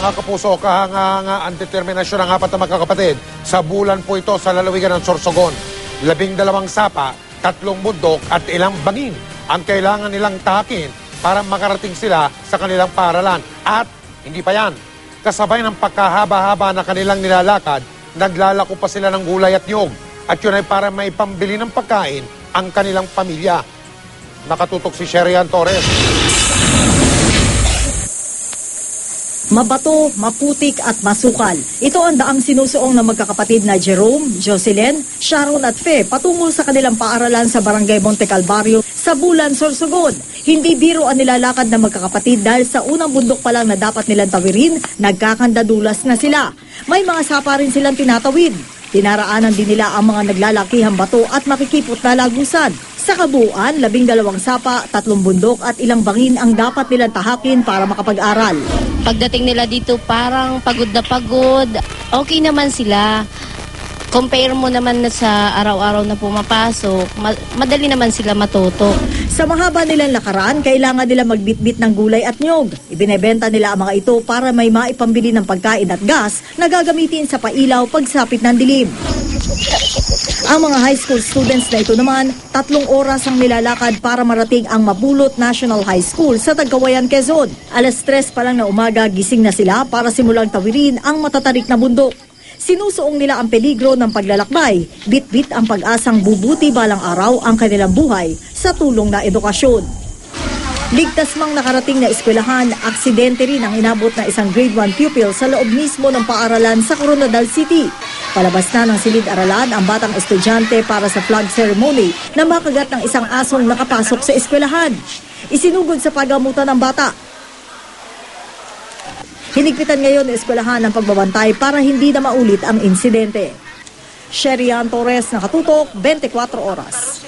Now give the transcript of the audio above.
Mga kapuso, kahanga-hanga ang determinasyon ng apat na magkakapatid. Sa bulan po ito sa lalawigan ng Sorsogon. 12 sapa, 3 bundok at ilang bangin ang kailangan nilang tahakin para makarating sila sa kanilang paaralan. At hindi pa yan, kasabay ng pagkahaba-haba na kanilang nilalakad, naglalako pa sila ng gulay at niyog. At yun ay para may pambili ng pagkain ang kanilang pamilya. Nakatutok si Sherian Torres. Mabato, maputik at masukal. Ito ang daang sinusuong ng magkakapatid na Jerome, Jocelyn, Sharon at Fe patungo sa kanilang paaralan sa Barangay Monte Calvario sa Bulan, Sorsogon. Hindi biro ang nilalakad ng magkakapatid dahil sa unang bundok pa lang na dapat nilang tawirin, nagkakandadulas na sila. May mga sapa rin silang tinatawid. Dinaraanan din nila ang mga naglalakihang bato at makikipot na lagusan. Sa kabuuan, 12 sapa, 3 bundok at ilang bangin ang dapat nilang tahakin para makapag-aral. Pagdating nila dito parang pagod na pagod. Okay naman sila. Compare mo naman na sa araw-araw na pumapasok, madali naman sila matuto. Sa mahaba nilang lakaran, kailangan nila magbitbit ng gulay at niyog. Ibinebenta nila ang mga ito para may maipambili ng pagkain at gas na gagamitin sa pailaw pagsapit ng dilim. Ang mga high school students na ito naman, 3 oras ang nilalakad para marating ang Mabulot National High School sa Tagkawayan, Quezon. 3:00 pa lang na umaga, gising na sila para simulang tawirin ang matatarik na bundok. Sinusuong nila ang peligro ng paglalakbay, bit-bit ang pag-asang bubuti balang araw ang kanilang buhay sa tulong na edukasyon. Ligtas mang nakarating na eskwelahan, aksidente rin ang inabot na isang grade 1 pupil sa loob mismo ng paaralan sa Coronadal City. Palabas na ng silid-aralan ang batang estudyante para sa flag ceremony na makagat ng isang asong nakapasok sa eskwelahan. Isinugod sa pagamutan ng bata. Hinigpitan ngayon ng eskwelahan ang pagbabantay para hindi na maulit ang insidente. Sherian Torres, nakatutok, 24 oras.